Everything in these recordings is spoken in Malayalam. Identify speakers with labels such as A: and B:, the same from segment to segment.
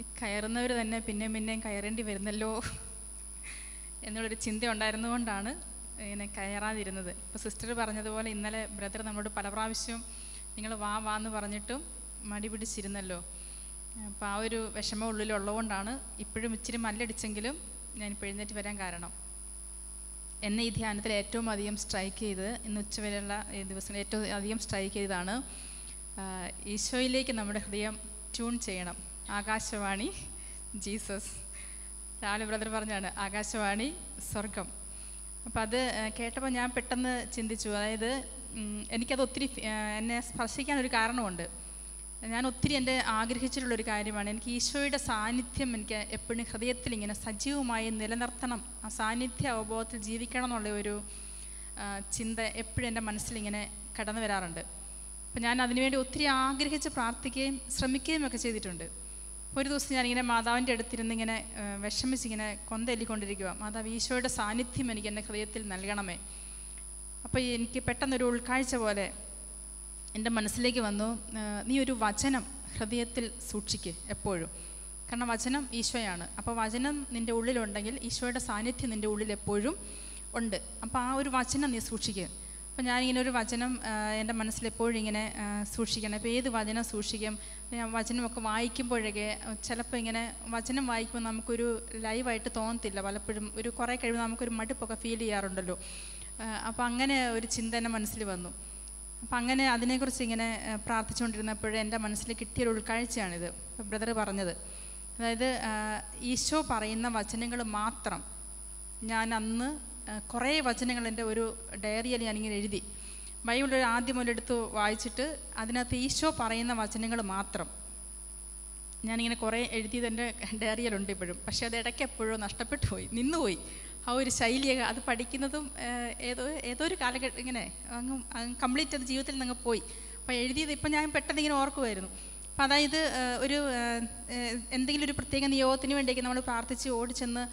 A: ഈ കയറുന്നവർ തന്നെ പിന്നെയും കയറേണ്ടി വരുന്നല്ലോ എന്നുള്ളൊരു ചിന്ത ഉണ്ടായിരുന്നുകൊണ്ടാണ് ഇങ്ങനെ കയറാതിരുന്നത്. ഇപ്പോൾ സിസ്റ്റർ പറഞ്ഞതുപോലെ ഇന്നലെ ബ്രദർ നമ്മളോട് പല പ്രാവശ്യവും നിങ്ങൾ വാന്ന് പറഞ്ഞിട്ടും മടി പിടിച്ചിരുന്നല്ലോ. അപ്പോൾ ആ ഒരു വിഷമം ഉള്ളിലുള്ളതുകൊണ്ടാണ് ഇപ്പോഴും ഇച്ചിരി മല്ലടിച്ചെങ്കിലും ഞാനിപ്പോൾ എഴുന്നേറ്റ് വരാൻ കാരണം. എന്നെ ഈ ധ്യാനത്തിൽ ഏറ്റവും അധികം സ്ട്രൈക്ക് ചെയ്ത് ഇന്ന് ഉച്ചവരെയുള്ള ഈ ദിവസം ഏറ്റവും അധികം സ്ട്രൈക്ക് ചെയ്തതാണ് ഈശോയിലേക്ക് നമ്മുടെ ഹൃദയം ട്യൂൺ ചെയ്യണം. ആകാശവാണി ജീസസ്. രാവിലെ ബ്രദർ പറഞ്ഞാണ് ആകാശവാണി സ്വർഗം. അപ്പോൾ അത് കേട്ടപ്പോൾ ഞാൻ പെട്ടെന്ന് ചിന്തിച്ചു, അതായത് എനിക്കത് ഒത്തിരി എന്നെ സ്പർശിക്കാനൊരു കാരണമുണ്ട്. ഞാൻ ഒത്തിരി എൻ്റെ ആഗ്രഹിച്ചിട്ടുള്ളൊരു കാര്യമാണ്, എനിക്ക് ഈശോയുടെ സാന്നിധ്യം എനിക്ക് എപ്പോഴും ഹൃദയത്തിൽ ഇങ്ങനെ സജീവമായി നിലനിർത്തണം, ആ സാന്നിധ്യ അവബോധത്തിൽ ജീവിക്കണം എന്നുള്ള ഒരു ചിന്ത എപ്പോഴും എൻ്റെ മനസ്സിലിങ്ങനെ കടന്നു വരാറുണ്ട്. അപ്പം ഞാൻ അതിനുവേണ്ടി ഒത്തിരി ആഗ്രഹിച്ച് പ്രാർത്ഥിക്കുകയും ശ്രമിക്കുകയും ഒക്കെ ചെയ്തിട്ടുണ്ട്. ഒരു ദിവസം ഞാനിങ്ങനെ മാതാവിൻ്റെ അടുത്തിരുന്ന് ഇങ്ങനെ വിഷമിച്ചിങ്ങനെ കൊന്തല്ലിക്കൊണ്ടിരിക്കുക, മാതാവ് ഈശോയുടെ സാന്നിധ്യം എനിക്ക് എൻ്റെ ഹൃദയത്തിൽ നൽകണമേ. അപ്പോൾ എനിക്ക് പെട്ടെന്നൊരു ഉൾക്കാഴ്ച പോലെ എൻ്റെ മനസ്സിലേക്ക് വന്നു, നീ ഒരു വചനം ഹൃദയത്തിൽ സൂക്ഷിക്ക് എപ്പോഴും, കാരണം വചനം ഈശോയാണ്. അപ്പോൾ വചനം നിൻ്റെ ഉള്ളിലുണ്ടെങ്കിൽ ഈശോയുടെ സാന്നിധ്യം നിൻ്റെ ഉള്ളിൽ എപ്പോഴും ഉണ്ട്. അപ്പോൾ ആ ഒരു വചനം നീ സൂക്ഷിക്കുക. അപ്പോൾ ഞാനിങ്ങനെ ഒരു വചനം എൻ്റെ മനസ്സിലെപ്പോഴും ഇങ്ങനെ സൂക്ഷിക്കണം. ഇപ്പോൾ ഏത് വചനം സൂക്ഷിക്കും? ഞാൻ വചനമൊക്കെ വായിക്കുമ്പോഴൊക്കെ ചിലപ്പോൾ ഇങ്ങനെ വചനം വായിക്കുമ്പോൾ നമുക്കൊരു ലൈവായിട്ട് തോന്നത്തില്ല, പലപ്പോഴും ഒരു കുറേ കഴിയുമ്പോൾ നമുക്കൊരു മടുപ്പൊക്കെ ഫീൽ ചെയ്യാറുണ്ടല്ലോ. അപ്പോൾ അങ്ങനെ ഒരു ചിന്ത എൻ്റെ മനസ്സിൽ വന്നു. അപ്പം അങ്ങനെ അതിനെക്കുറിച്ച് ഇങ്ങനെ പ്രാർത്ഥിച്ചുകൊണ്ടിരുന്നപ്പോൾ എൻ്റെ മനസ്സിൽ കിട്ടിയൊരു ഉൾക്കാഴ്ചയാണിത് ബ്രദർ പറഞ്ഞത്. അതായത് ഈശോ പറയുന്ന വചനങ്ങൾ മാത്രം ഞാൻ അന്ന് കുറേ വചനങ്ങൾ എൻ്റെ ഒരു ഡയറിയിൽ ഞാനിങ്ങനെ എഴുതി. ബൈബിൾ ആദ്യം മുതലെടുത്ത് വായിച്ചിട്ട് അതിനകത്ത് ഈശോ പറയുന്ന വചനങ്ങൾ മാത്രം ഞാനിങ്ങനെ കുറേ എഴുതിയത് എൻ്റെ ഡയറിയിലുണ്ട് ഇപ്പോഴും. പക്ഷേ അത് ഇടയ്ക്ക് എപ്പോഴോ നഷ്ടപ്പെട്ടു പോയി, നിന്നുപോയി. ആ ഒരു ശൈലിയൊക്കെ അത് പഠിക്കുന്നതും ഏതോ ഒരു കാലഘട്ടം ഇങ്ങനെ അങ്ങ് കംപ്ലീറ്റ് അത് ജീവിതത്തിൽ നിന്ന് പോയി. അപ്പോൾ എഴുതിയത് ഇപ്പം ഞാൻ പെട്ടെന്ന് ഇങ്ങനെ ഓർക്കുമായിരുന്നു. അപ്പോൾ അതായത് ഒരു എന്തെങ്കിലും ഒരു പ്രത്യേക നിയോഗത്തിന് വേണ്ടിയൊക്കെ നമ്മൾ പ്രാർത്ഥിച്ച് ഓടിച്ചെന്ന്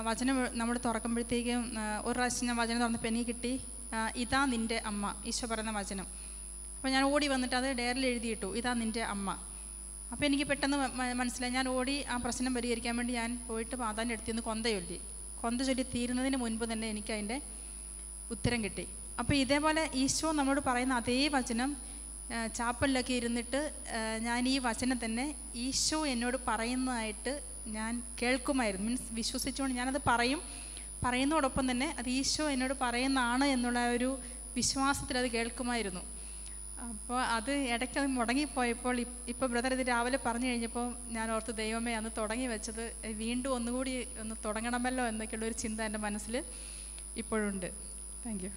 A: വചനം നമ്മൾ തുറക്കുമ്പോഴത്തേക്കും ഒരു പ്രാവശ്യം ഞാൻ വചനം തുറന്നപ്പോൾ എനിക്ക് കിട്ടി, ഇതാ നിൻ്റെ അമ്മ, ഈശോ പറയുന്ന വചനം. അപ്പോൾ ഞാൻ ഓടി വന്നിട്ട് അത് ഡയറിയിൽ എഴുതിയിട്ടു, ഇതാ നിൻ്റെ അമ്മ. അപ്പോൾ എനിക്ക് പെട്ടെന്ന് മനസ്സിലായി. ഞാൻ ഓടി ആ പ്രശ്നം പരിഹരിക്കാൻ വേണ്ടി ഞാൻ പോയിട്ട് മാതാവിൻ്റെ അടുത്ത് നിന്ന് കൊന്ത ചൊല്ലി തീരുന്നതിന് മുൻപ് തന്നെ എനിക്ക് അതിൻ്റെ ഉത്തരം കിട്ടി. അപ്പോൾ ഇതേപോലെ ഈശോ നമ്മളോട് പറയുന്ന അതേ വചനം ചാപ്പലിലൊക്കെ ഇരുന്നിട്ട് ഞാൻ ഈ വചനം തന്നെ ഈശോ എന്നോട് പറയുന്നതായിട്ട് ഞാൻ കേൾക്കുമായിരുന്നു. മീൻസ് വിശ്വസിച്ചുകൊണ്ട് ഞാനത് പറയുന്നതോടൊപ്പം തന്നെ അത് ഈശോ എന്നോട് പറയുന്നതാണ് എന്നുള്ള ഒരു വിശ്വാസത്തിൽ അത് കേൾക്കുമായിരുന്നു. അപ്പോൾ അത് ഇടയ്ക്ക് അത് മുടങ്ങിപ്പോയപ്പോൾ ഇപ്പോൾ ബ്രദർ ഇത് രാവിലെ പറഞ്ഞു കഴിഞ്ഞപ്പോൾ ഞാൻ ഓർത്ത്, ദൈവമേ അന്ന് തുടങ്ങി വെച്ചത് വീണ്ടും ഒന്നുകൂടി ഒന്ന് തുടങ്ങണമല്ലോ എന്നൊക്കെയുള്ളൊരു ചിന്ത എൻ്റെ മനസ്സിൽ ഇപ്പോഴുണ്ട്. Thank you.